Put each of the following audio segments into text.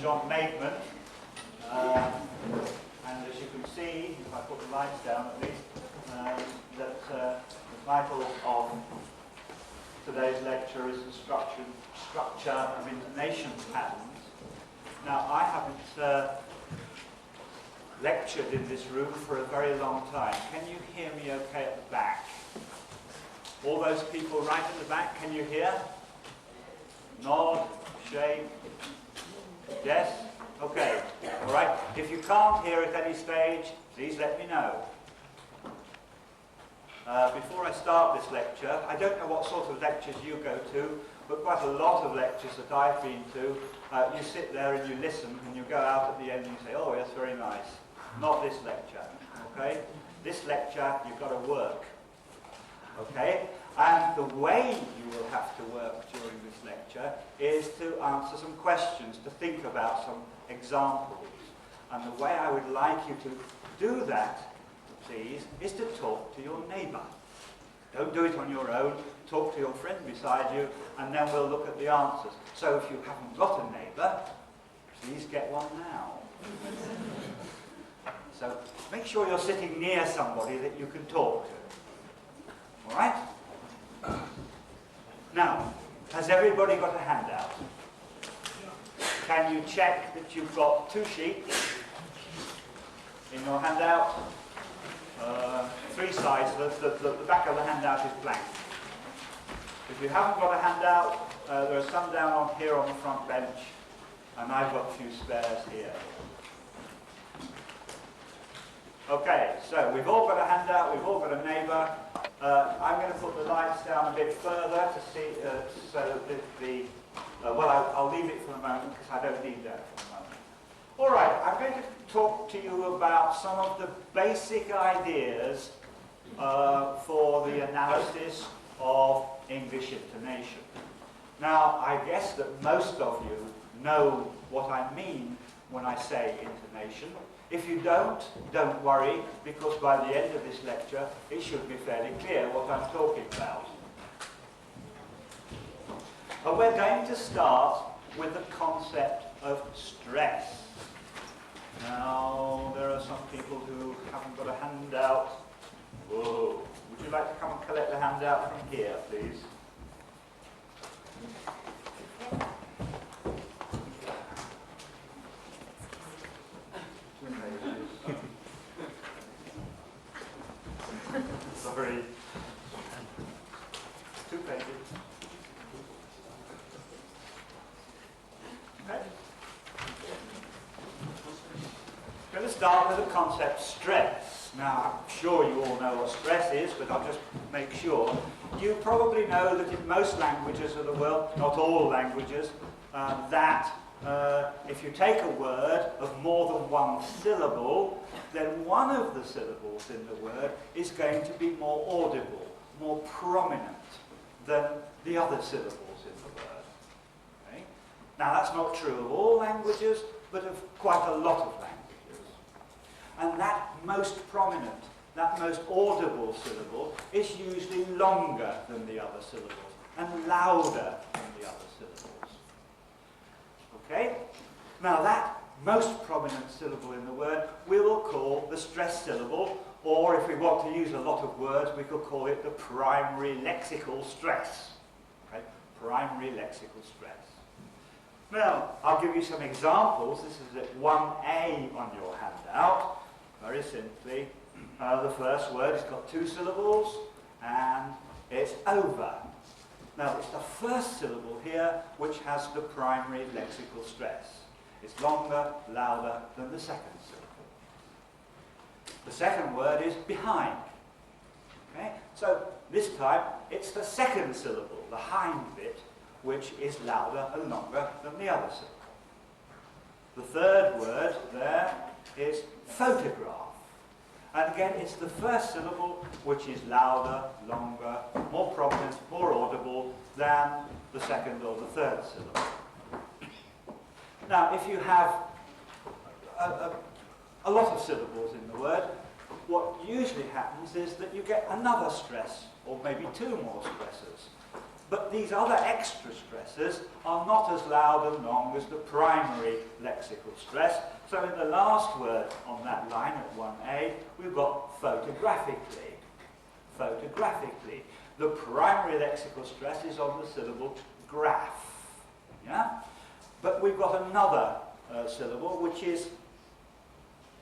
is on Maidment. And as you can see, if I put the lights down at least, that the title of today's lecture is the structure of intonation patterns. Now, I haven't lectured in this room for a very long time. Can you hear me okay at the back? All those people right at the back, can you hear? Nod, shake, yes? Okay, all right. If you can't hear at any stage, please let me know. Before I start this lecture, I don't know what sort of lectures you go to, but quite a lot of lectures that I've been to, you sit there and you listen, and you go out at the end and you say, oh, yes, very nice. Not this lecture, okay? This lecture, you've got to work, okay? And the way you will have to work during this lecture is to answer some questions, to think about some examples. And the way I would like you to do that, please, is to talk to your neighbour. Don't do it on your own. Talk to your friend beside you, and then we'll look at the answers. So if you haven't got a neighbour, please get one now. So make sure you're sitting near somebody that you can talk to. All right? Now, has everybody got a handout? Can you check that you've got two sheets in your handout? Three sides. The back of the handout is blank. If you haven't got a handout, there are some down on here on the front bench, and I've got a few spares here. Okay, so we've all got a handout, we've all got a neighbour. I'm going to put the lights down a bit further to see, so that well, I'll leave it for a moment because I don't need that for a moment. All right, I'm going to talk to you about some of the basic ideas for the analysis of English intonation. Now, I guess that most of you know what I mean when I say intonation. If you don't worry, because by the end of this lecture, it should be fairly clear what I'm talking about. But we're going to start with the concept of stress. Now, there are some people who haven't got a handout. Whoa. Would you like to come and collect the handout from here, please? Sorry. 2 pages. Okay. I'm going to start with the concept stress. Now, I'm sure you all know what stress is, but I'll just make sure. You probably know that in most languages of the world, not all languages, if you take a word of more than one syllable, then one of the syllables in the word is going to be more audible, more prominent than the other syllables in the word. Okay? Now, that's not true of all languages, but of quite a lot of languages. And that most prominent, that most audible syllable is usually longer than the other syllables and louder than the other syllables. Okay? Now that most prominent syllable in the word we will call the stress syllable, or if we want to use a lot of words, we could call it the primary lexical stress. Okay? Primary lexical stress. Now, I'll give you some examples. This is at 1A on your handout. Very simply, the first word has got 2 syllables, and it's over. Now, it's the first syllable here which has the primary lexical stress. It's longer, louder than the second syllable. The second word is behind. Okay? So, this time, it's the second syllable, the hind bit, which is louder and longer than the other syllable. The third word there is photograph. And again, it's the first syllable which is louder, longer, more prominent, more audible than the second or the third syllable. Now, if you have a lot of syllables in the word, what usually happens is that you get another stress, or maybe 2 more stresses. But these other extra stresses are not as loud and long as the primary lexical stress. So in the last word on that line at 1A, we've got photographically. Photographically. The primary lexical stress is on the syllable graph. Yeah? But we've got another syllable which is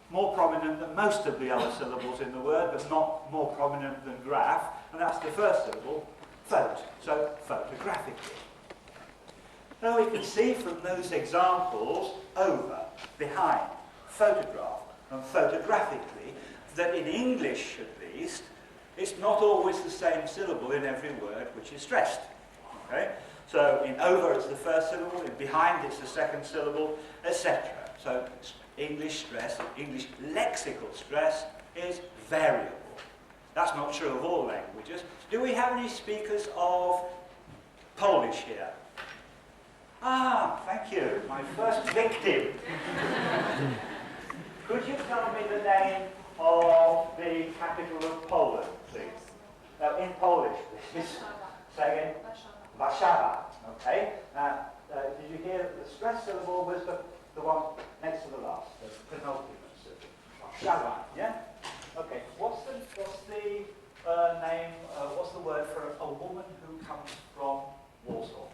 more prominent than most of the other syllables in the word, but not more prominent than graph, and that's the first syllable, phot. So photographically. Now we can see from those examples, over, behind, photograph, and photographically, that in English at least, it's not always the same syllable in every word which is stressed. Okay? So in over it's the first syllable, in behind it's the second syllable, etc. So English stress, English lexical stress is variable. That's not true of all languages. Do we have any speakers of Polish here? Ah, thank you, my first victim. Could you tell me the name of the capital of Poland, please? In Polish, please. Say again? Warszawa. Okay. Now, did you hear that the stress syllable was the one next to the last, the penultimate syllable? Warszawa. Yeah. Okay. What's the name? What's the word for a woman who comes from Warsaw?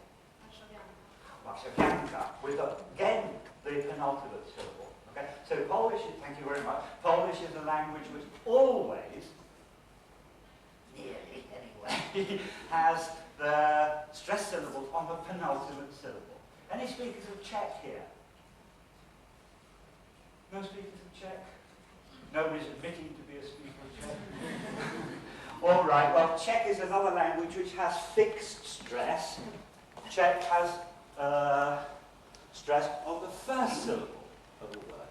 Warszawianka. With again the penultimate syllable. Okay. So Polish. Thank you very much. Polish is a language which always, nearly anyway, has the stress syllable on the penultimate syllable. Any speakers of Czech here? No speakers of Czech? Nobody's admitting to be a speaker of Czech? All right, well, Czech is another language which has fixed stress. Czech has stress on the first syllable of the word,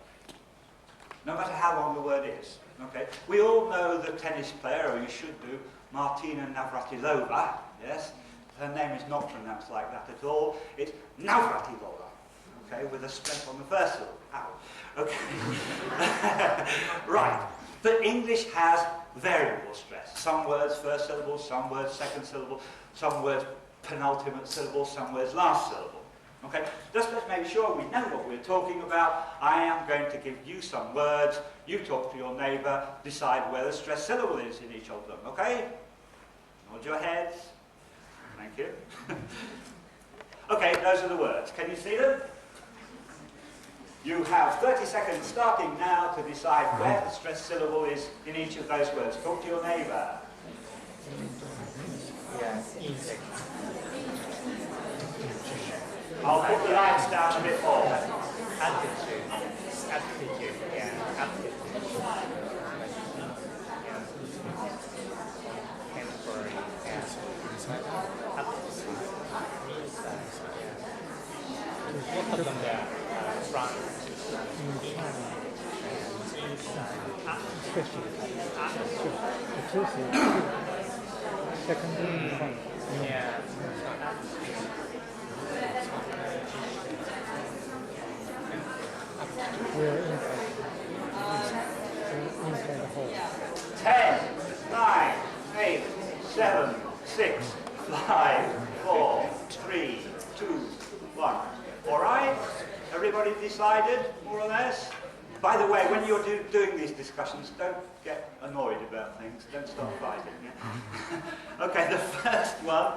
no matter how long the word is. Okay? We all know the tennis player, or you should do, Martina Navratilova. Yes? Her name is not pronounced like that at all. It's Navratilova. Okay? With a stress on the first syllable. Ow. Okay. Right. But English has variable stress. Some words first syllable, some words second syllable, some words penultimate syllable, some words last syllable. Okay? Just let's make sure we know what we're talking about. I am going to give you some words. You talk to your neighbour, decide where the stress syllable is in each of them. Okay? Nod your heads. Thank you. Okay, those are the words. Can you see them? You have 30 seconds starting now to decide where the stress syllable is in each of those words. Talk to your neighbour. Yes, insect. I'll put the lights down a bit more. Altitude. Altitude. Yeah, altitude. Temporary. Yeah. Altitude. Both of them there. Front. Yeah. Inside the hole. 10, 9, 8, 7, 6, 5, 4, 3, 2, 1. All right? Everybody decided, more or less? By the way, when you're doing these discussions, don't get annoyed about things. Don't start fighting. Yeah? Okay, the first one.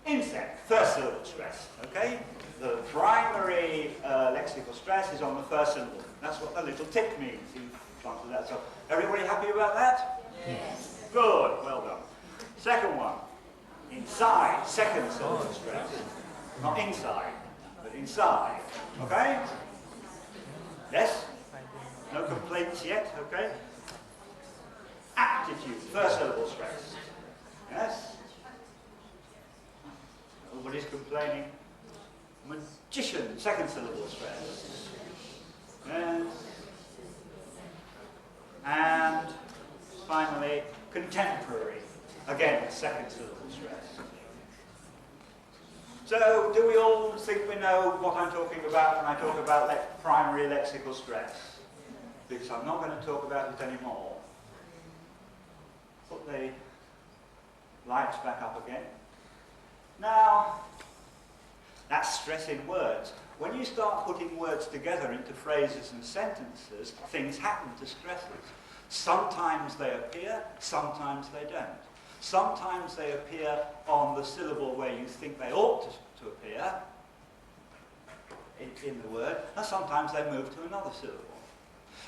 Insect, first syllable stress. Okay? The primary lexical stress is on the first syllable. That's what the little tick means in front of that. So, everybody happy about that? Yes. Good, well done. Second one. Inside, second syllable stress. Not inside, but inside. Okay? Yes? No complaints yet, okay? Aptitude, first syllable stress. Yes? Nobody's complaining. Magician, second syllable stress. Yes? And finally, contemporary. Again, second syllable stress. So, do we all think we know what I'm talking about when I talk about primary lexical stress? Because I'm not going to talk about it anymore. Put the lights back up again. Now, that's stress in words. When you start putting words together into phrases and sentences, things happen to stresses. Sometimes they appear, sometimes they don't. Sometimes they appear on the syllable where you think they ought to appear in the word, and sometimes they move to another syllable.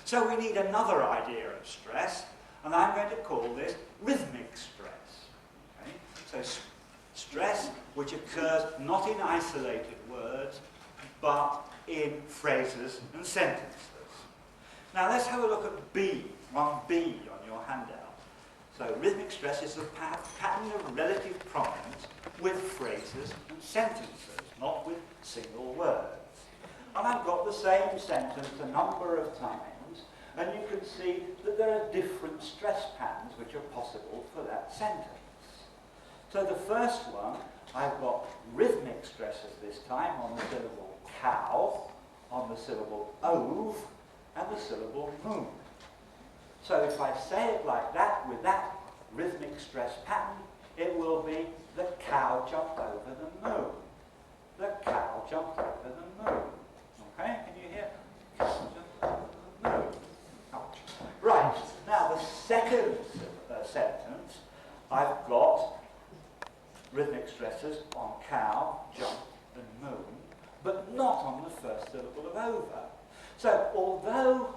So we need another idea of stress, and I'm going to call this rhythmic stress. Okay? So stress which occurs not in isolated words, but in phrases and sentences. Now let's have a look at B, 1B on your handout. So rhythmic stress is the pattern of relative prominence with phrases and sentences, not with single words. And I've got the same sentence a number of times, and you can see that there are different stress patterns which are possible for that sentence. So the first one, I've got rhythmic stresses this time on the syllable cow, on the syllable ove, and the syllable moon. So if I say it like that, with that rhythmic stress pattern, it will be the cow jumped over the moon. The cow jumped over the moon. Okay, can you hear? Cow jumped over the moon. Ouch. Right, now the second sentence, I've got rhythmic stresses on cow, jump, and moon, but not on the first syllable of over. So although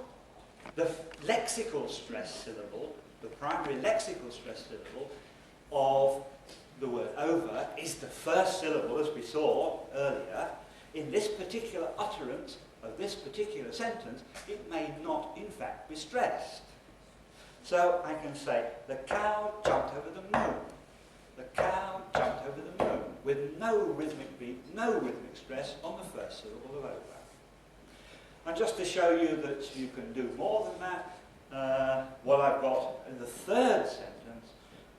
the lexical stress syllable, the primary lexical stress syllable of the word over is the first syllable, as we saw earlier, in this particular utterance of this particular sentence, it may not in fact be stressed. So I can say, the cow jumped over the moon. The cow jumped over the moon, with no rhythmic beat, no rhythmic stress on the first syllable of over. And just to show you that you can do more than that, what I've got in the third sentence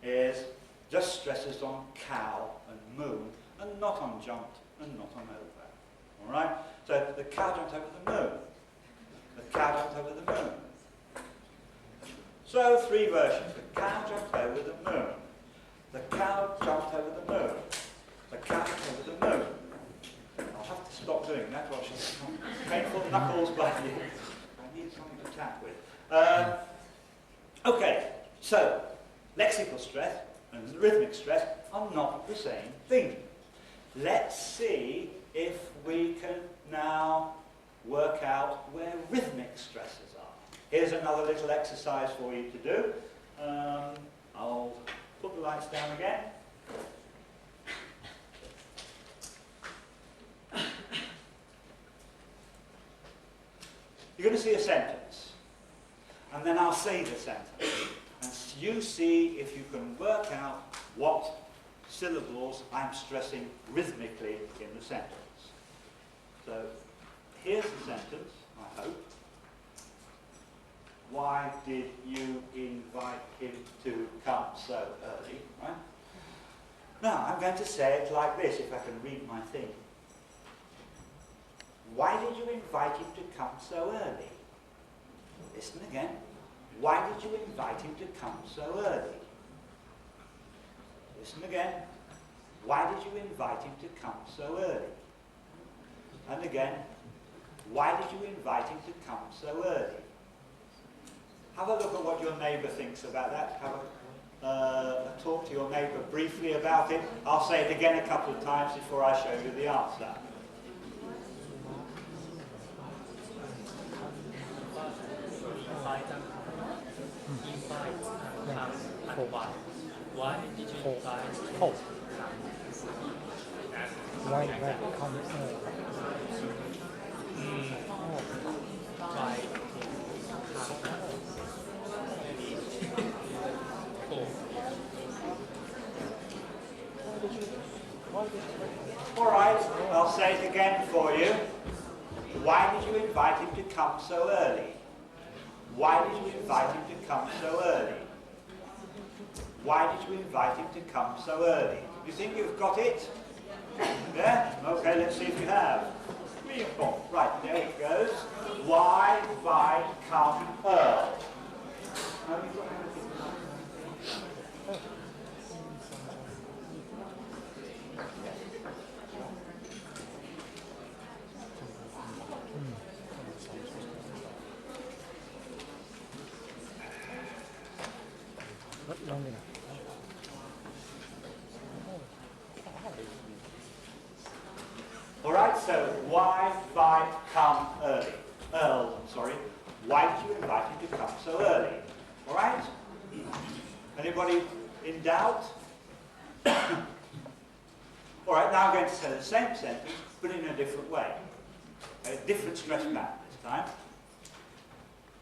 is just stresses on cow and moon, and not on jumped and not on over. All right? So the cow jumped over the moon. The cow jumped over the moon. So three versions. The cow jumped over the moon. The cow jumped over the moon. The cow jumped over the moon. I'll have to stop doing that, or I shall painful knuckles by you. I need something to tap with. Okay, so lexical stress and rhythmic stress are not the same thing. Let's see if we can now work out where rhythmic stresses are. Here's another little exercise for you to do. I'll put the lights down again. You're going to see a sentence, and then I'll say the sentence. And you see if you can work out what syllables I'm stressing rhythmically in the sentence. So here's the sentence, I hope. Why did you invite him to come so early? Right? Now, I'm going to say it like this, if I can read my thing. Why did you invite him to come so early? Listen again. Why did you invite him to come so early? Listen again. Why did you invite him to come so early? And again. Why did you invite him to come so early? Have a look at what your neighbour thinks about that. Have a talk to your neighbour briefly about it. I'll say it again a couple of times before I show you the answer. Why did you invite hope. Why come early? All right, I'll say it again for you. Why did you invite him to come so early? Why did you invite him to come so early? Why did you invite him to come so early? Do you think you've got it? Yeah? Okay, let's see if you have. Right, there it goes. Why come early? long enough. All right, so why invite come early? Sorry. Why did you invite him to come so early? All right? Anybody in doubt? All right, now I'm going to say the same sentence, but in a different way. A different stress pattern this time.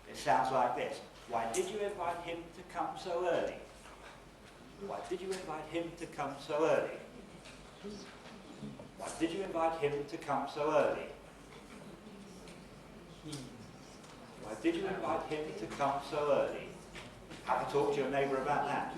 It sounds like this. Why did you invite him to come so early? Why did you invite him to come so early? Why did you invite him to come so early? Why did you invite him to come so early? Have a talk to your neighbour about that.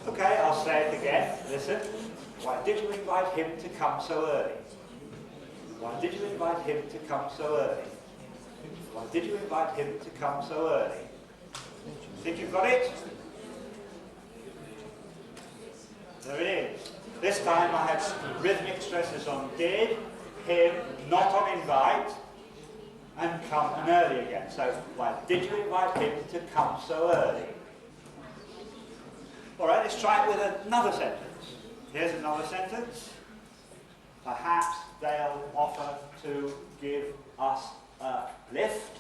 Okay, I'll say it again. Listen. Why did you invite him to come so early? Why did you invite him to come so early? Why did you invite him to come so early? Think you've got it? There it is. This time I had rhythmic stresses on did, him, not on invite, and come and early again. So, why did you invite him to come so early? Alright, let's try it with another sentence. Here's another sentence. Perhaps they'll offer to give us a lift.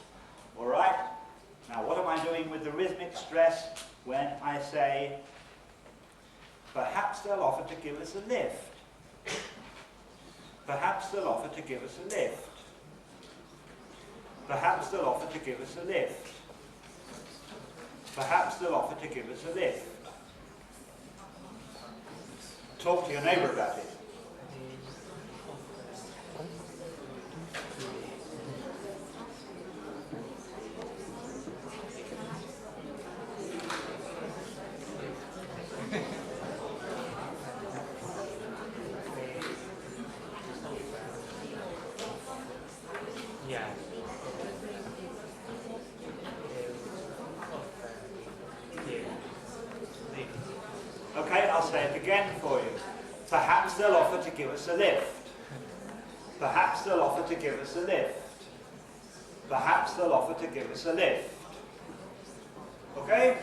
Alright? Now, what am I doing with the rhythmic stress when I say, perhaps they'll offer to give us a lift? Perhaps they'll offer to give us a lift. Perhaps they'll offer to give us a lift. Perhaps they'll offer to give us a lift. Talk to your neighbour about it. Yeah. Okay, I'll say it again for you. Perhaps they'll offer to give us a lift. Perhaps they'll offer to give us a lift. Perhaps they'll offer to give us a lift. Okay?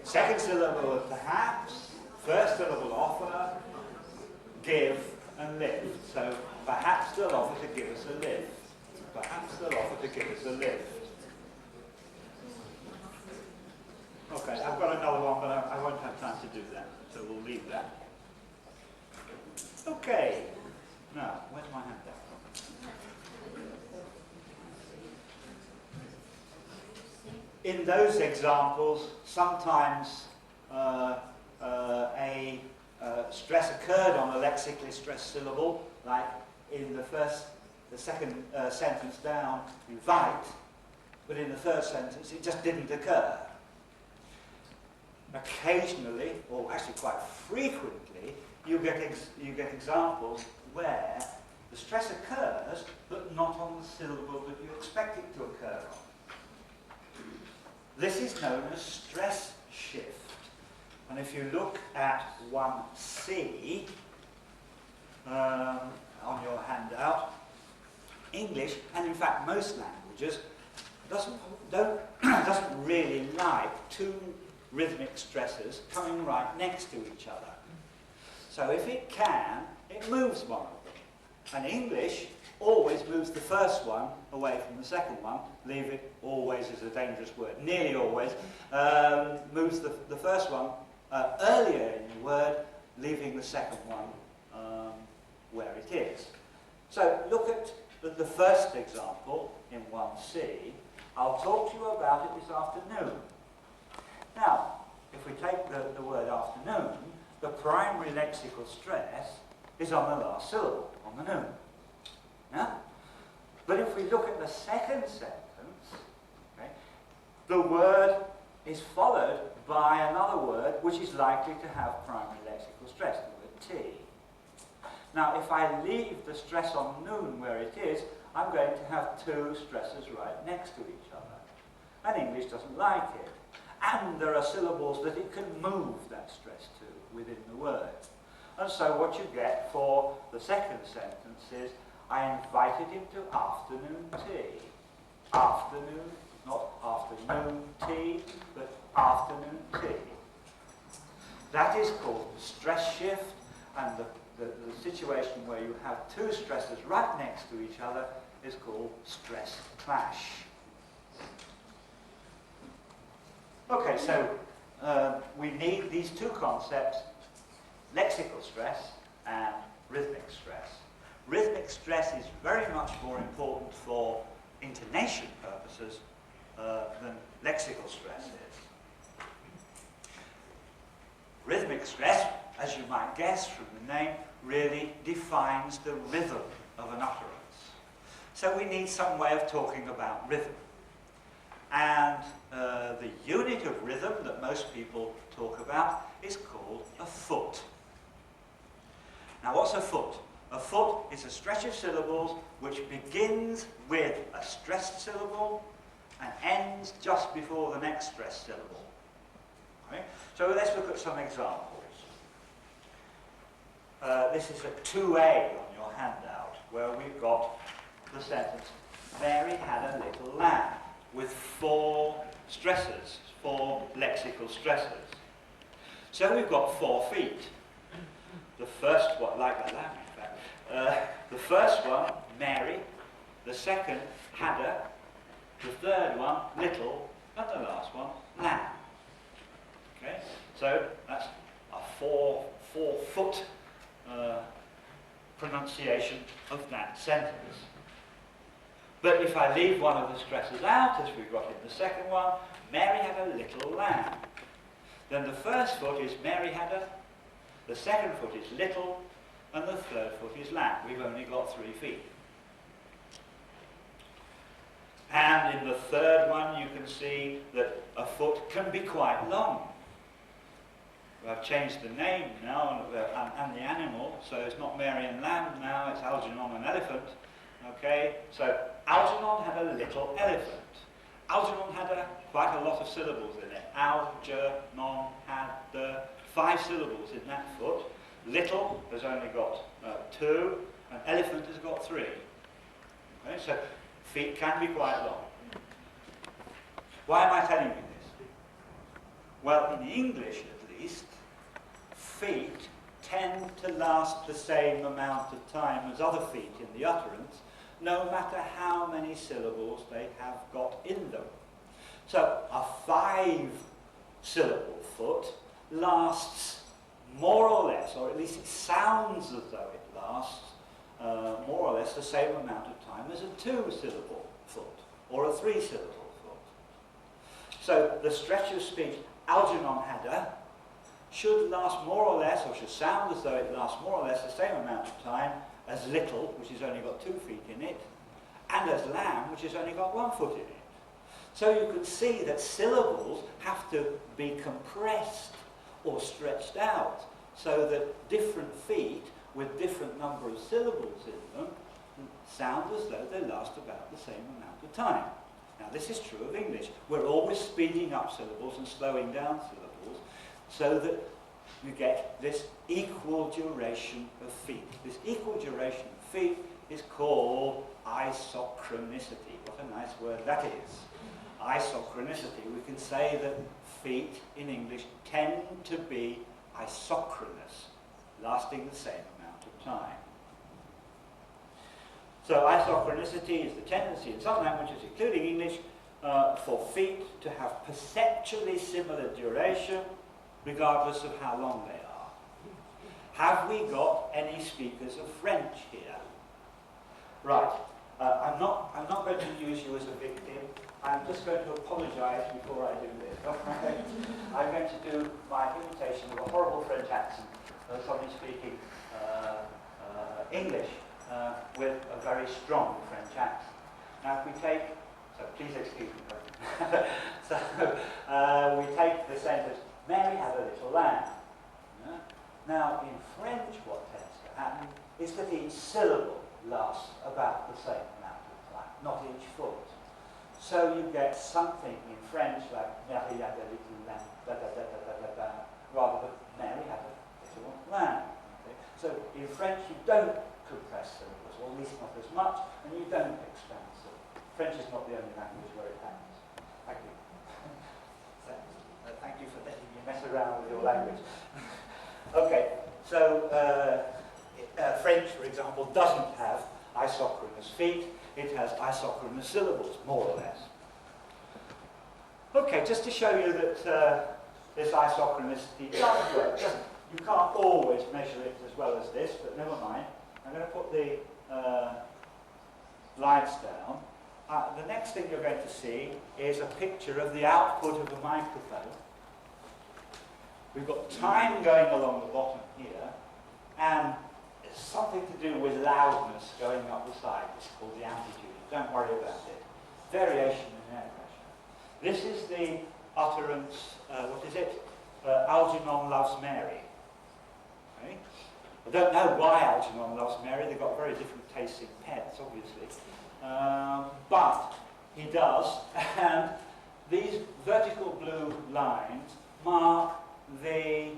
Second syllable of perhaps, first syllable offer, give and lift. So perhaps they'll offer to give us a lift. Perhaps they'll offer to give us a lift. Okay, I've got another one, but I won't have time to do that, so we'll leave that. Okay, now, where's my handout? In those examples, sometimes a stress occurred on a lexically stressed syllable, like in the second sentence down, invite, but in the third sentence it just didn't occur. Occasionally, or actually quite frequently, you get examples where the stress occurs, but not on the syllable that you expect it to occur on. This is known as stress shift. And if you look at 1C on your handout, English, and in fact most languages, doesn't really like two rhythmic stresses coming right next to each other. So if it can, it moves one of them. And English always moves the first one away from the second one. Leave it always is a dangerous word. Nearly always moves the first one earlier in the word, leaving the second one where it is. So look at the first example in 1C. I'll talk to you about it this afternoon. Now, if we take the word afternoon, the primary lexical stress is on the last syllable, on the noon. Yeah? But if we look at the second sentence, okay, the word is followed by another word which is likely to have primary lexical stress, the word T. Now, if I leave the stress on noon where it is, I'm going to have two stresses right next to each other. And English doesn't like it. And there are syllables that it can move that stress to within the word. And so what you get for the second sentence is, I invited him to afternoon tea. Afternoon, not afternoon tea, but afternoon tea. That is called stress shift, and the situation where you have two stresses right next to each other is called stress clash. Okay, so we need these two concepts, lexical stress and rhythmic stress. Rhythmic stress is very much more important for intonation purposes than lexical stress is. Rhythmic stress, as you might guess from the name, really defines the rhythm of an utterance. So we need some way of talking about rhythm. And the unit of rhythm that most people talk about is called a foot. Now, what's a foot? A foot is a stretch of syllables which begins with a stressed syllable and ends just before the next stressed syllable. Okay? So let's look at some examples. This is a 2A on your handout, where we've got the sentence, Mary had a little lamb, with 4 stresses, 4 lexical stresses. So we've got 4 feet. The first one, like a lamb in fact, the first one, Mary, the second, hadder, the third one, little, and the last one, lamb. Okay, so that's a 4-foot pronunciation of that sentence. But if I leave one of the stresses out, as we've got in the second one, Mary had a little lamb. Then the first foot is Mary had a, the second foot is little, and the third foot is lamb. We've only got 3 feet. And in the third one, you can see that a foot can be quite long. I've changed the name now and the animal, so it's not Mary and lamb now, it's Algernon and elephant. Okay, so Algernon had a little elephant. Algernon had quite a lot of syllables in it. Algernon had 5 syllables in that foot. Little has only got 2, and elephant has got 3. Okay, so feet can be quite long. Why am I telling you this? Well, in English at least, feet tend to last the same amount of time as other feet in the utterance, no matter how many syllables they have got in them. So a 5-syllable foot lasts more or less, or at least it sounds as though it lasts more or less the same amount of time as a 2-syllable foot, or a 3-syllable foot. So the stretch of speech, Algernon hadder, should last more or less, or should sound as though it lasts more or less the same amount of time as little, which has only got 2 feet in it, and as lamb, which has only got 1 foot in it. So you could see that syllables have to be compressed or stretched out so that different feet with different number of syllables in them sound as though they last about the same amount of time. Now this is true of English. We're always speeding up syllables and slowing down syllables so that you get this equal duration of feet. This equal duration of feet is called isochronicity. What a nice word that is. Isochronicity. We can say that feet in English tend to be isochronous, lasting the same amount of time. So isochronicity is the tendency in some languages, including English, for feet to have perceptually similar duration regardless of how long they are. Have we got any speakers of French here? Right. I'm not going to use you as a victim. I'm just going to apologise before I do this. Okay? I'm going to do my imitation of a horrible French accent of somebody speaking English with a very strong French accent. Now, if we take, so please excuse me. So we take the sentence, Mary had a little lamb. Yeah? Now, in French, what tends to happen is that each syllable lasts about the same amount of time, not each foot. So you get something in French like Mary had a little lamb, da da da da da da da, rather than Mary had a little lamb. Okay? So in French you don't compress syllables, or at least not as much, and you don't expand syllables. French is not the only language where it happens. Thank you. Thank you for letting me mess around with your language. Okay, so French, for example, doesn't have isochronous feet. It has isochronous syllables, more or less. Okay, just to show you that this isochronicity does work. You can't always measure it as well as this, but never mind. I'm going to put the lines down. The next thing you're going to see is a picture of the output of a microphone. We've got time going along the bottom here, and it's something to do with loudness going up the side. It's called the amplitude. Don't worry about it. Variation in air pressure. This is the utterance, what is it? Algernon loves Mary. Okay? I don't know why Algernon loves Mary. They've got very different tastes in pets, obviously. But he does, and these vertical blue lines mark the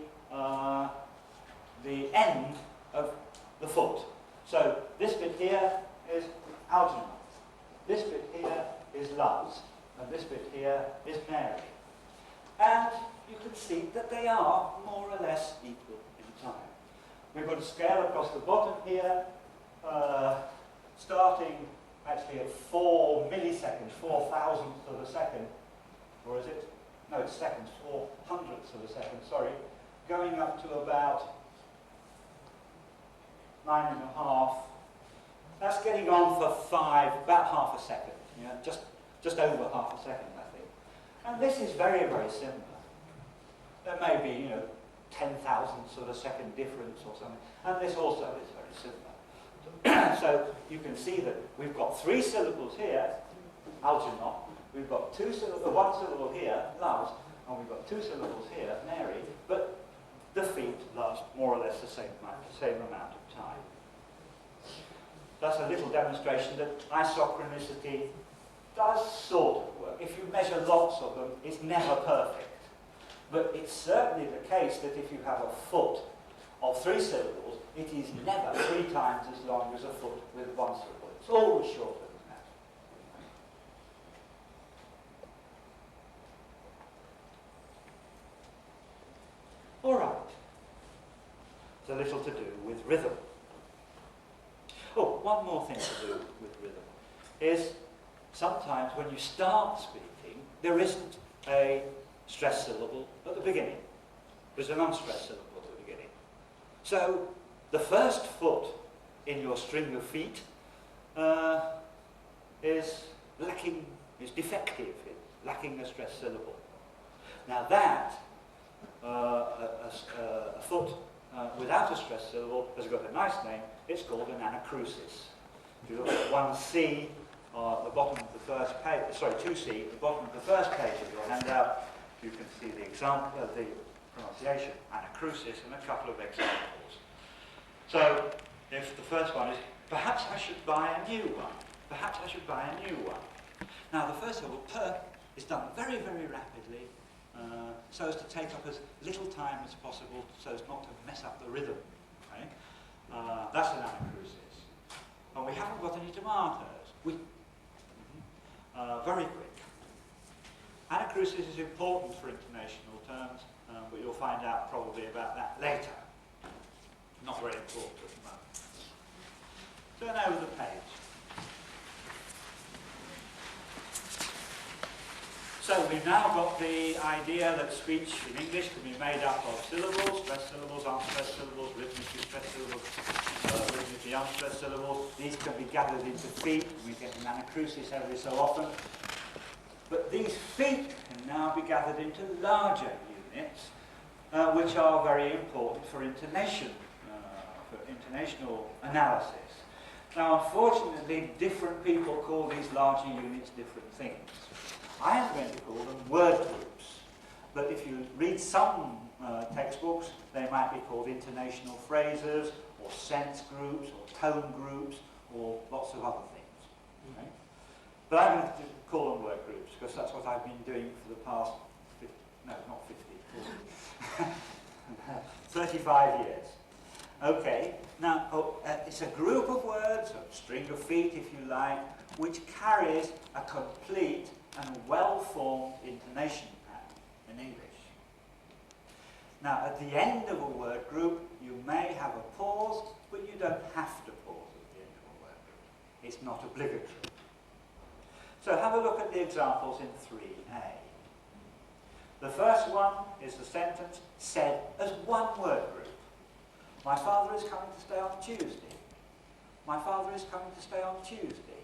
end of the foot. So this bit here is Algernon, this bit here is loves, and this bit here is Mary. And you can see that they are more or less equal in time. We've got a scale across the bottom here, starting actually at 4 milliseconds, 4 thousandths of a second, or is it? No, it's seconds, 4 hundredths of a second, sorry, going up to about 9.5. That's getting on for about half a second, yeah, just over half a second, I think. And this is very, very similar. There may be, 10 thousandths of a second difference or something, and this also is very similar. So you can see that we've got 3 syllables here, Algernon. We've got 1 syllable here, loves, and we've got 2 syllables here, Mary, but the feet last more or less the same amount of time. That's a little demonstration that isochronicity does sort of work. If you measure lots of them, it's never perfect. But it's certainly the case that if you have a foot of 3 syllables, it is never 3 times as long as a foot with 1 syllable. It's always shorter than that. All right. There's a little to do with rhythm. Oh, one more thing to do with rhythm is sometimes when you start speaking, there isn't a stressed syllable at the beginning. There's an unstressed syllable at the beginning. So the first foot in your string of feet is defective, it's lacking a stressed syllable. Now that, a foot without a stressed syllable has got a nice name. It's called an anachrosis. If you look at 1C at the bottom of the first page, 2C at the bottom of the first page of your handout, you can see the example of the pronunciation, anachrosis, and a couple of examples. So, if the first one is, perhaps I should buy a new one. Perhaps I should buy a new one. Now, the first syllable, per, is done very, very rapidly, so as to take up as little time as possible, so as not to mess up the rhythm. Okay? That's an anachrosis. And we haven't got any tomatoes. Very quick. Anachrosis is important for intonational terms, but you'll find out probably about that later. Not very important at the moment. Turn over the page. So we've now got the idea that speech in English can be made up of syllables, stressed syllables, unstressed syllables, rhythmically stressed syllables, rhythmically unstressed syllables. These can be gathered into feet. We get an anachrosis every so often. But these feet can now be gathered into larger units, which are very important for intonation, for intonational analysis. Now, unfortunately, different people call these larger units different things. I am going to call them word groups, but if you read some textbooks. They might be called intonational phrases, or sense groups, or tone groups, or lots of other things. Okay? But I'm going to call them word groups, because that's what I've been doing for the past, 50, no, not 50, 35 years. Okay, now it's a group of words, a string of feet if you like, which carries a complete and well-formed intonation pattern in English. Now, at the end of a word group, you may have a pause, but you don't have to pause at the end of a word group. It's not obligatory. So have a look at the examples in 3A. The first one is the sentence said as one word group. My father is coming to stay on Tuesday. My father is coming to stay on Tuesday.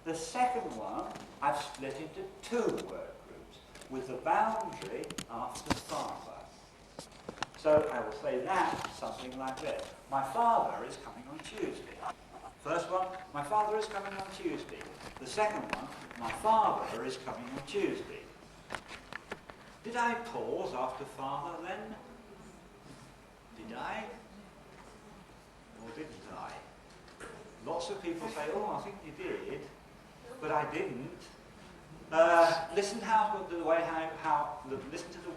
The second one I've split into 2 word groups with the boundary after father. So I will say that something like this. My father is coming on Tuesday. First one, my father is coming on Tuesday. The second one, my father is coming on Tuesday. Did I pause after father then? Did I? Or didn't I? Lots of people say, oh, I think you did, but I didn't. Listen to the way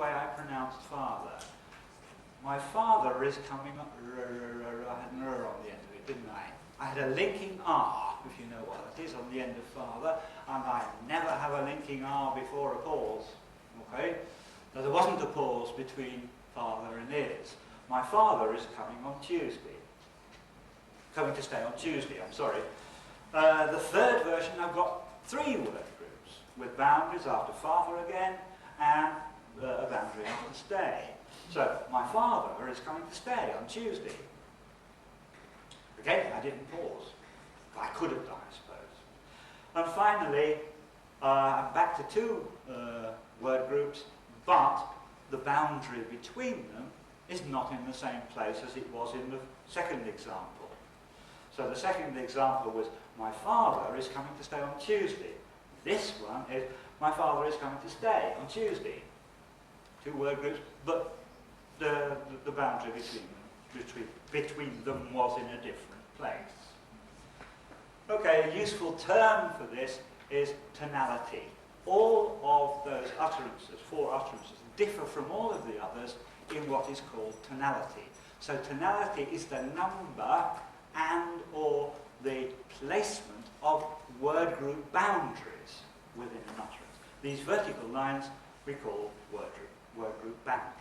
I pronounced father. My father is coming on. I had an on the end of it, didn't I? I had a linking R, if you know what that is, on the end of father, and I never have a linking R before a pause. Okay? Now, there wasn't a pause between father and is. My father is coming on Tuesday. Coming to stay on Tuesday, I'm sorry. The third version, I've got 3 word groups with boundaries after father again and a boundary after stay. So, my father is coming to stay on Tuesday. Again, I didn't pause. I could have done, I suppose. And finally, I'm back to 2 word groups, but the boundary between them is not in the same place as it was in the second example. So the second example was, my father is coming to stay on Tuesday. This one is, my father is coming to stay on Tuesday. 2 word groups, but the boundary between them was in a different place. Okay, a useful term for this is tonality. All of those utterances, 4 utterances, differ from all of the others in what is called tonality. So tonality is the number and or the placement of word group boundaries within an utterance. These vertical lines we call word group boundaries.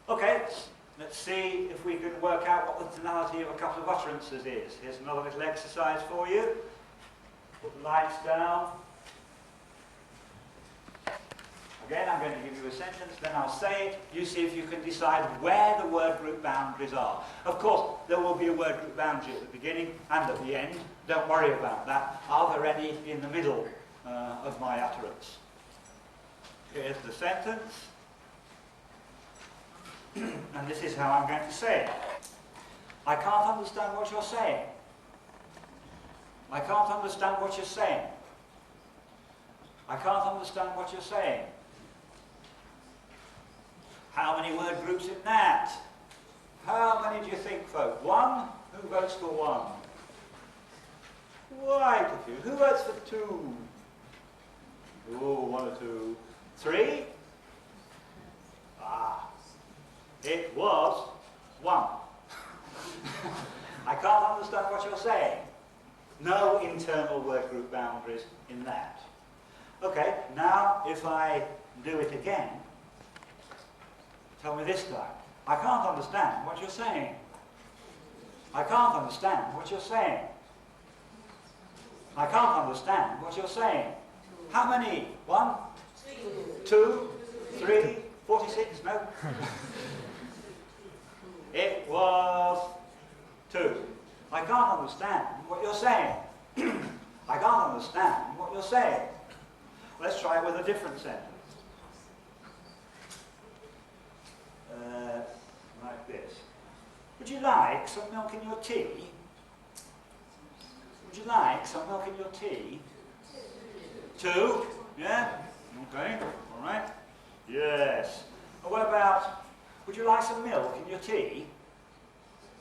Okay, let's see if we can work out what the tonality of a couple of utterances is. Here's another little exercise for you. Put the lines down. Again, I'm going to give you a sentence, then I'll say it. You see if you can decide where the word group boundaries are. Of course, there will be a word group boundary at the beginning and at the end. Don't worry about that. Are there any in the middle of my utterance? Here's the sentence. And this is how I'm going to say it. I can't understand what you're saying. I can't understand what you're saying. I can't understand what you're saying. How many word groups in that? How many do you think, folk? 1? Who votes for 1? Quite a few. Who votes for 2? Oh, 1 or 2. 3? Ah. It was 1. I can't understand what you're saying. No internal word group boundaries in that. Okay, now if I do it again, tell me this time. I can't understand what you're saying. I can't understand what you're saying. I can't understand what you're saying. How many? 1? 2? 3? 46? No. It was 2. I can't understand what you're saying. I can't understand what you're saying. Let's try it with a different sentence. Like this. Would you like some milk in your tea? Would you like some milk in your tea? 2? Yeah? Okay, alright. Yes. And what about, would you like some milk in your tea?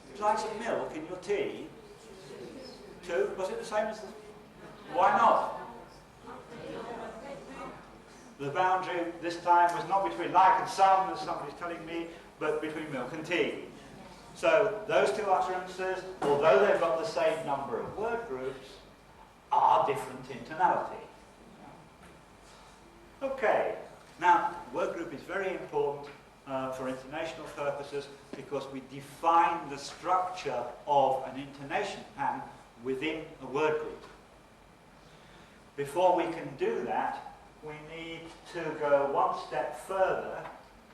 Would you like some milk in your tea? 2? Was it the same as the... Why not? The boundary this time was not between like and some, as somebody's telling me, but between milk and tea. So those two utterances, although they've got the same number of word groups, are different in tonality. Okay, now word group is very important for intonational purposes because we define the structure of an intonation pattern within a word group. Before we can do that, we need to go one step further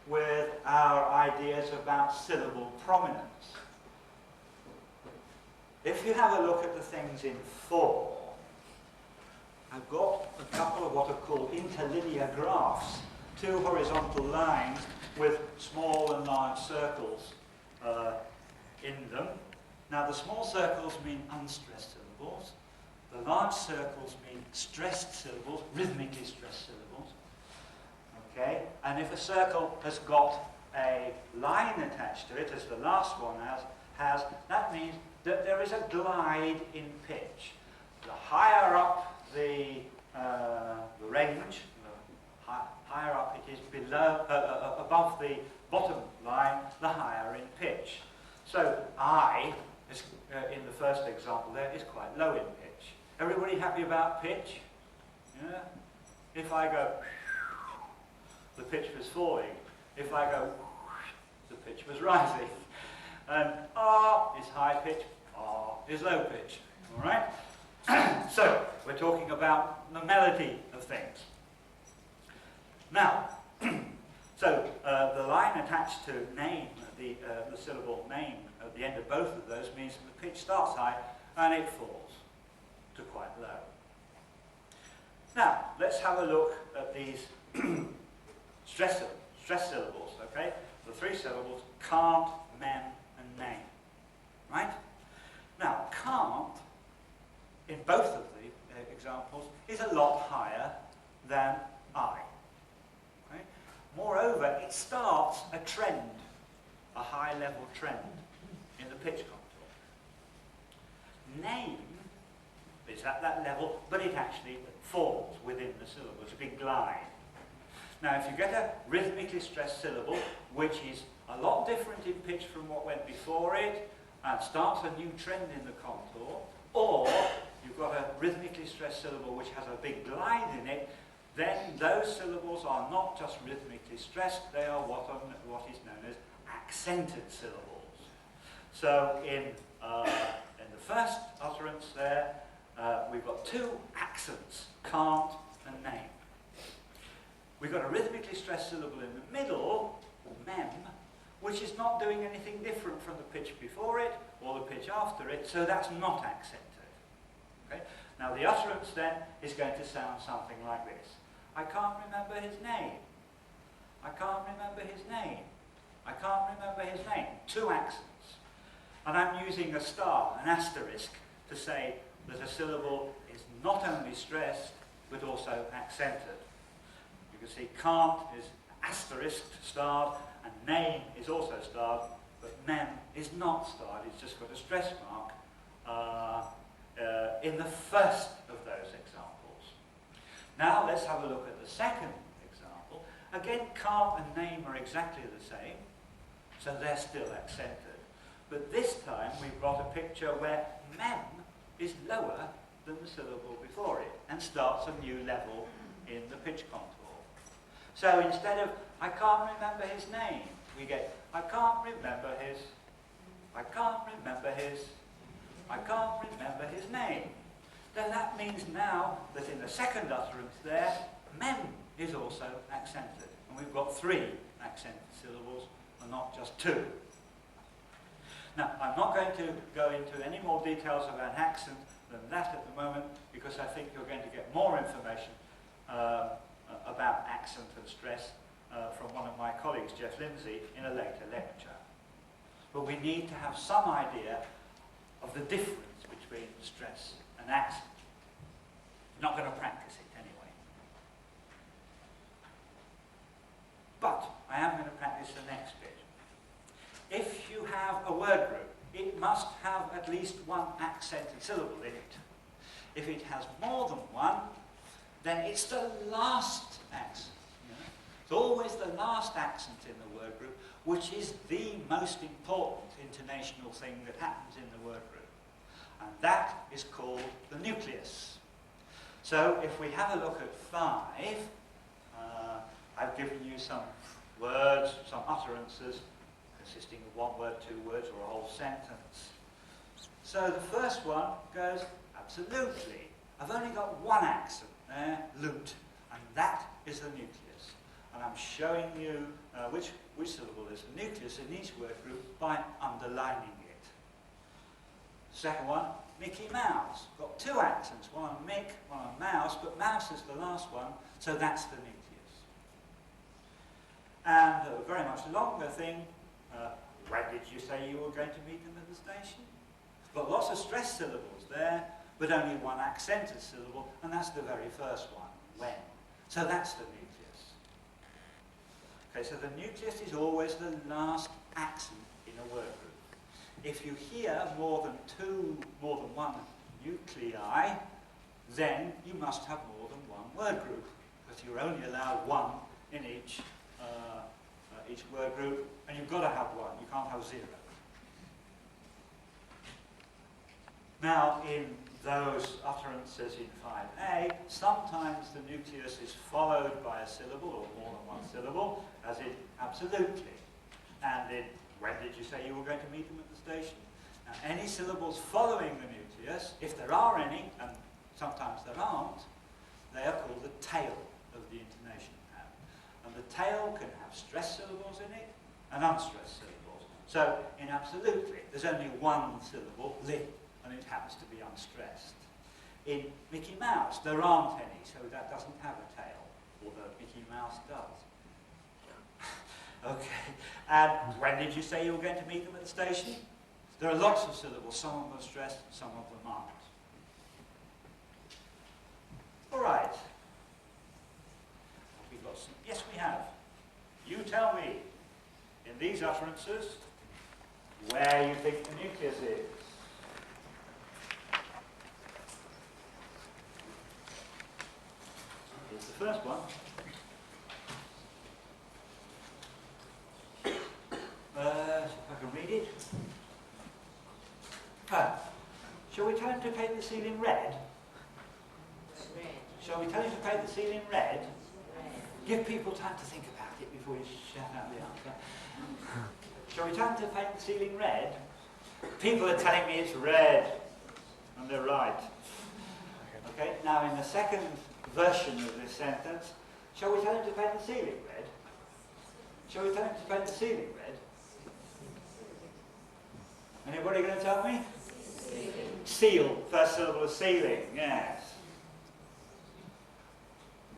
with our ideas about syllable prominence. If you have a look at the things in 4, I've got a couple of what are called interlinear graphs, 2 horizontal lines with small and large circles in them. Now the small circles mean unstressed syllables, the large circles mean stressed syllables, rhythmically stressed syllables. Okay, and if a circle has got a line attached to it, as the last one has, that means that there is a glide in pitch. The higher up the range, the higher up it is below, above the bottom line, the higher in pitch. So I, is, in the first example there, is quite low in pitch. Everybody happy about pitch? Yeah? If I go, the pitch was falling. If I go, the pitch was rising. And R is high pitch, R is low pitch. All right? So, we're talking about the melody of things. Now, so the line attached to name, the syllable name at the end of both of those means that the pitch starts high and it falls to quite low. Now, let's have a look at these stress syllables, okay? The 3 syllables, can't, mem, and name, right? Now, can't, in both of the examples, is a lot higher than I. Okay? Moreover, it starts a trend, a high-level trend in the pitch contour. Name is at that level, but it actually falls within the syllable. It's a big glide. Now, if you get a rhythmically stressed syllable, which is a lot different in pitch from what went before it, and starts a new trend in the contour, or you've got a rhythmically stressed syllable which has a big glide in it, then those syllables are not just rhythmically stressed, they are what is known as accented syllables. So in the first utterance there, we've got 2 accents, can't and name. We've got a rhythmically stressed syllable in the middle, mem, which is not doing anything different from the pitch before it or the pitch after it, so that's not accented. Okay? Now the utterance then is going to sound something like this. I can't remember his name. I can't remember his name. I can't remember his name. 2 accents. And I'm using a star, an asterisk, to say that a syllable is not only stressed, but also accented. You can see can't is asterisk starred, and name is also starred, but mem is not starred, it's just got a stress mark in the first of those examples. Now let's have a look at the second example. Again, can't and name are exactly the same, so they're still accented. But this time we've got a picture where mem is lower than the syllable before it and starts a new level in the pitch contour. So instead of I can't remember his name, we get I can't remember his, I can't remember his, I can't remember his name. Then that means now that in the second utterance there, mem is also accented. And we've got 3 accented syllables and not just 2. Now, I'm not going to go into any more details about accent than that at the moment, because I think you're going to get more information about accent and stress from one of my colleagues, Jeff Lindsay, in a later lecture. But we need to have some idea of the difference between stress and accent. We're not going to practice it anyway. a word group, it must have at least one accented syllable in it. If it has more than one, then it's the last accent. You know? It's always the last accent in the word group, which is the most important intonational thing that happens in the word group. And that is called the nucleus. So if we have a look at 5, I've given you some words, some utterances, consisting of 1 word, 2 words, or a whole sentence. So the first one goes, absolutely. I've only got 1 accent there, loot, and that is the nucleus. And I'm showing you which syllable is the nucleus in each word group by underlining it. Second one, Mickey Mouse. Got 2 accents, one on Mick, one on Mouse, but Mouse is the last one, so that's the nucleus. And a very much longer thing, when did you say you were going to meet them at the station? Got lots of stress syllables there, but only 1 accented syllable, and that's the very first one, when. So that's the nucleus. Okay, so the nucleus is always the last accent in a word group. If you hear more than 1 nuclei, then you must have more than 1 word group, because you're only allowed 1 in each word group, and you've got to have 1. You can't have 0. Now, in those utterances in 5a, sometimes the nucleus is followed by a syllable, or more than 1 syllable, as in absolutely. And in when did you say you were going to meet them at the station? Now, any syllables following the nucleus, if there are any, and sometimes there aren't, they are called the tail of the intonation pattern. And the tail can have stress syllables in it and unstressed syllables. So in absolutely, there's only 1 syllable, li, and it happens to be unstressed. In Mickey Mouse, there aren't any, so that doesn't have a tail, although Mickey Mouse does. Okay, and when did you say you were going to meet them at the station? There are lots of syllables, some of them are stressed, some of them aren't. All right. We've got some, yes we have. You tell me, in these utterances, where you think the nucleus is. Here's the first one. If I can read it. Shall we tell him to paint the ceiling red? Shall we tell him to paint the ceiling red? Give people time to think about it before you shout out the answer. Shall we tell him to paint the ceiling red? People are telling me it's red, and they're right. Okay, now in the second version of this sentence, shall we tell him to paint the ceiling red? Shall we tell him to paint the ceiling red? Anybody going to tell me? Seal. First syllable of ceiling, yes.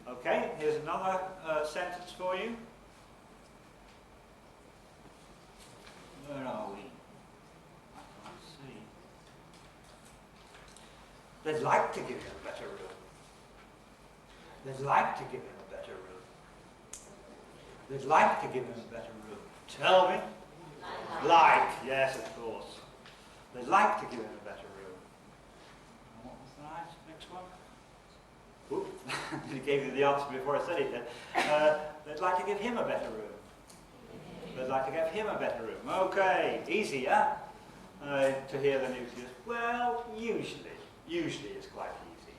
Okay, here's another sentence for you. Where are we? I can't see. They'd like to give him a better room. They'd like to give him a better room. They'd like to give him a better room. Tell me. Like, yes, of course. They'd like to give him a better room. And what was the next one? Oops, I gave you the answer before I said it then. They'd like to give him a better room. They'd like to give him a better room. Okay, easier to hear the nucleus. Well, usually it's quite easy.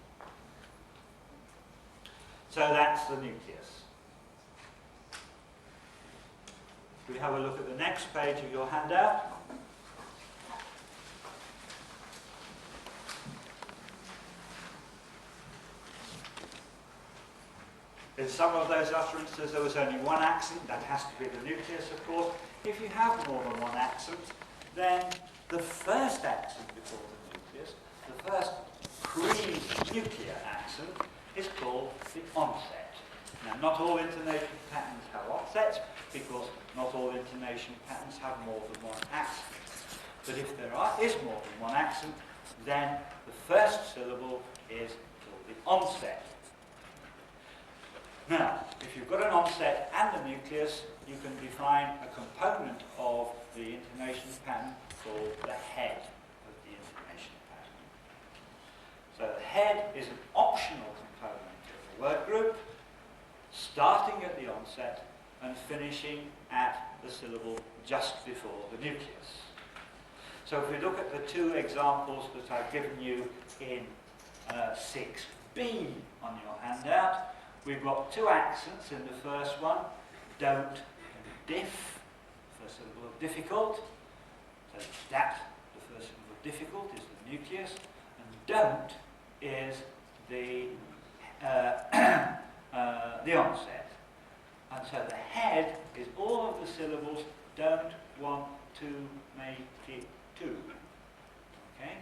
So that's the nucleus. We have a look at the next page of your handout. In some of those utterances there was only 1 accent, that has to be the nucleus of course. If you have more than 1 accent, then the first accent before the nucleus, the first pre-nuclear accent, is called the onset. Now not all intonation patterns have onsets, because not all intonation patterns have more than 1 accent. But if there is more than 1 accent, then the first syllable is called the onset. Now, if you've got an onset and a nucleus, you can define a component of the intonation pattern called the head of the intonation pattern. So the head is an optional component of the word group, starting at the onset and finishing at the syllable just before the nucleus. So if we look at the two examples that I've given you in 6b on your handout, we've got two accents in the first one, don't and diff, first syllable of difficult. So that, the first syllable of difficult, is the nucleus, and don't is the onset. And so the head is all of the syllables don't want to make it too. Okay?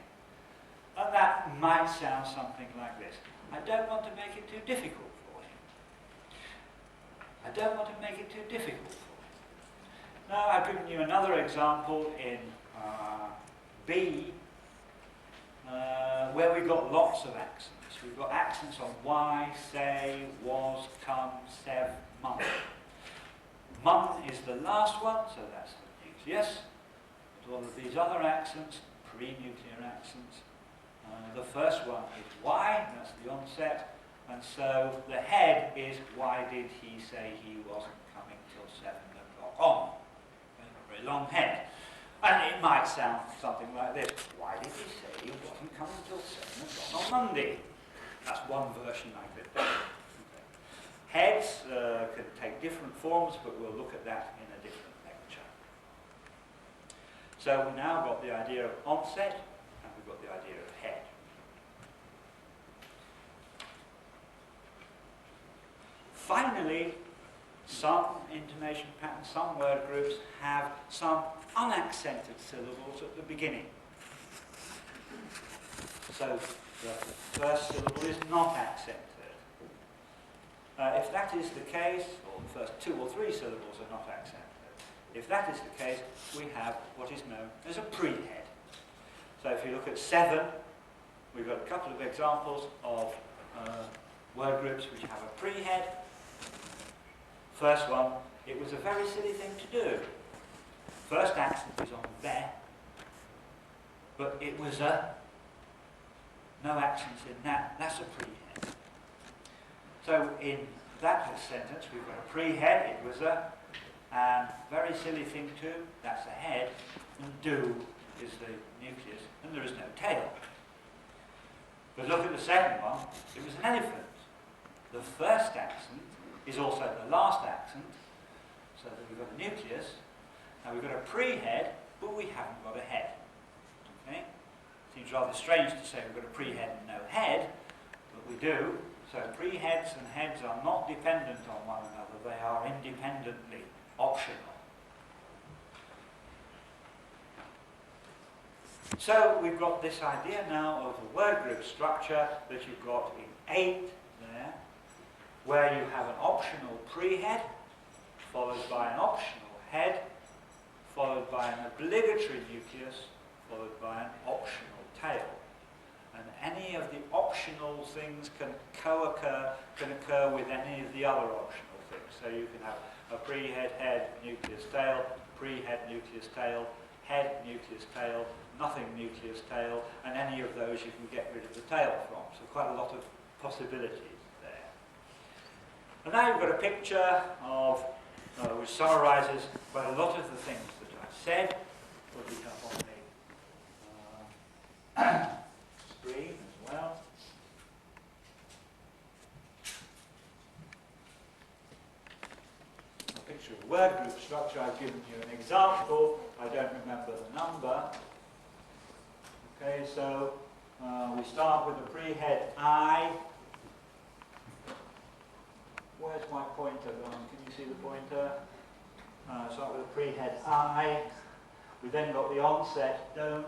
And that might sound something like this. I don't want to make it too difficult for him. I don't want to make it too difficult for him. Now I've given you another example in B, where we've got lots of accents. We've got accents on Y, say, was, come, sev, mun. Mun is the last one, so that's the nucleus. But all of these other accents, pre-nuclear accents, the first one is Y, that's the onset, and so the head is why did he say he wasn't coming till 7 o'clock on? Okay, a very long head. And it might sound something like this. Why did he say he wasn't coming till 7 o'clock on Monday? That's one version I could do. Okay. Heads can take different forms, but we'll look at that in a different lecture. So we've now got the idea of onset, and we've got the idea of head. Finally, some intonation patterns, some word groups have some unaccented syllables at the beginning. So the first syllable is not accented. If that is the case, or the first 2 or 3 syllables are not accented, if that is the case, we have what is known as a pre-head. So if you look at 7, we've got a couple of examples of word groups which have a pre-head. First one, it was a very silly thing to do. First accent is on there, but it was a, no accents in that, that's a pre-head. So in that sentence, we've got a pre-head, it was a, and very silly thing to, that's a head, and do is the nucleus, and there is no tail. But look at the second one, it was an elephant. The first accent is also the last accent, so that we've got a nucleus. Now we've got a pre-head, but we haven't got a head. Okay? Seems rather strange to say we've got a pre-head and no head, but we do. So pre-heads and heads are not dependent on one another, they are independently optional. So we've got this idea now of the word group structure that you've got in 8 there, where you have an optional pre-head, followed by an optional head, followed by an obligatory nucleus, followed by an optional tail. And any of the optional things can occur with any of the other optional things. So you can have a pre-head, head, nucleus, tail, pre-head, nucleus, tail, head, nucleus, tail, nothing, nucleus, tail, and any of those you can get rid of the tail from. So quite a lot of possibilities there. And now you've got a picture of, which summarises quite a lot of the things that I've said. Put it up on the screen as well. A picture of word group structure. I've given you an example. I don't remember the number. Okay, so we start with the pre-head I. Where's my pointer gone? Can you see the pointer? Start with the pre-head I. We then got the onset don't.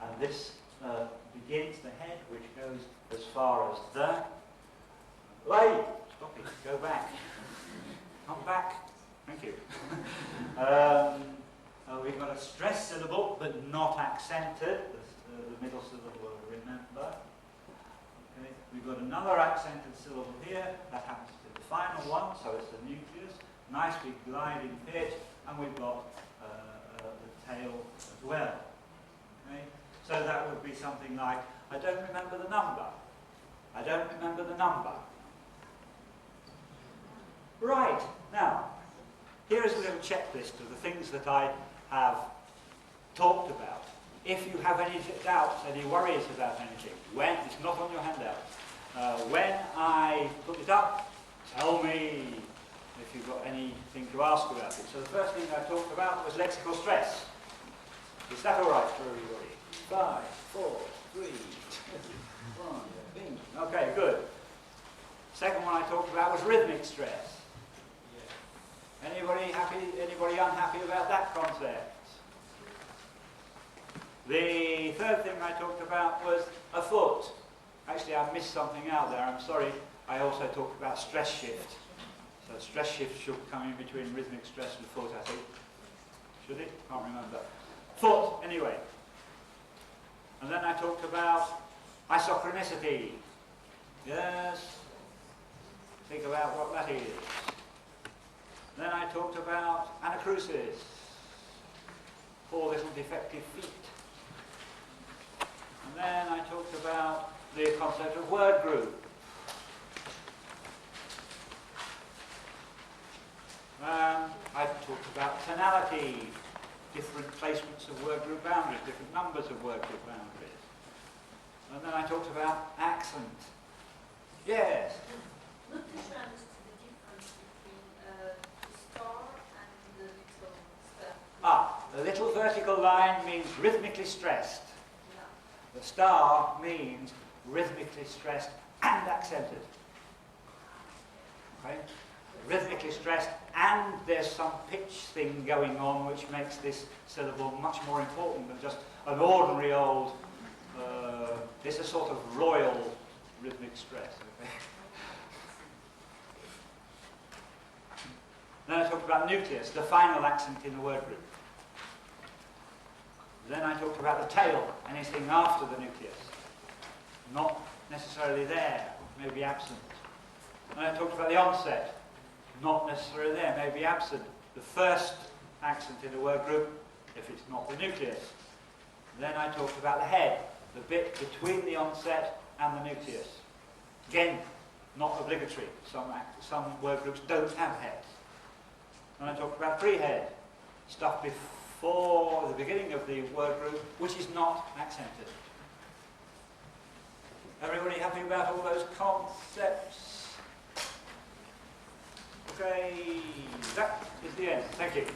And this begins the head, which goes as far as the. Wait! Stop it. Go back. Come back. Thank you. We've got a stressed syllable, but not accented. The middle syllable, remember. Okay. We've got another accented syllable here. That happens to be the final one, so it's the nucleus. Nicely gliding pitch, and we've got the tail as well. Okay. So that would be something like, I don't remember the number. I don't remember the number. Right, now, here is a little checklist of the things that I have talked about. If you have any doubts, any worries about anything, when, it's not on your handout, when I put it up, tell me if you've got anything to ask about it. So the first thing I talked about was lexical stress. Is that all right for everybody? 5, 4, 3, 2, 1, bing. Okay, good. Second one I talked about was rhythmic stress. Anybody happy? Anybody unhappy about that concept? The third thing I talked about was a foot. Actually, I missed something out there. I'm sorry. I also talked about stress shift. So stress shift should come in between rhythmic stress and foot, I think. Should it? Can't remember. Foot, anyway. And then I talked about isochronicity. Yes. Think about what that is. Then I talked about anachrosis. 4 little defective feet. And then I talked about the concept of word group. I talked about tonality, different placements of word group boundaries, different numbers of word group boundaries. And then I talked about accent. Yes? Not to understand the difference between the star and the little stuff. The little vertical line means rhythmically stressed. Yeah. The star means rhythmically stressed and accented. Okay? Rhythmically stressed, and there's some pitch thing going on which makes this syllable much more important than just an ordinary old, it's a sort of royal rhythmic stress. Okay? Then I talked about nucleus, the final accent in the word group. Then I talked about the tail, anything after the nucleus. Not necessarily there, maybe absent. And I talked about the onset, not necessarily there, maybe absent. The first accent in the word group, if it's not the nucleus. Then I talked about the head, the bit between the onset and the nucleus. Again, not obligatory. Some word groups don't have heads. And I talked about pre-head, stuff before the beginning of the word group, which is not accented. Everybody happy about all those concepts? Okay, that is the end. Thank you.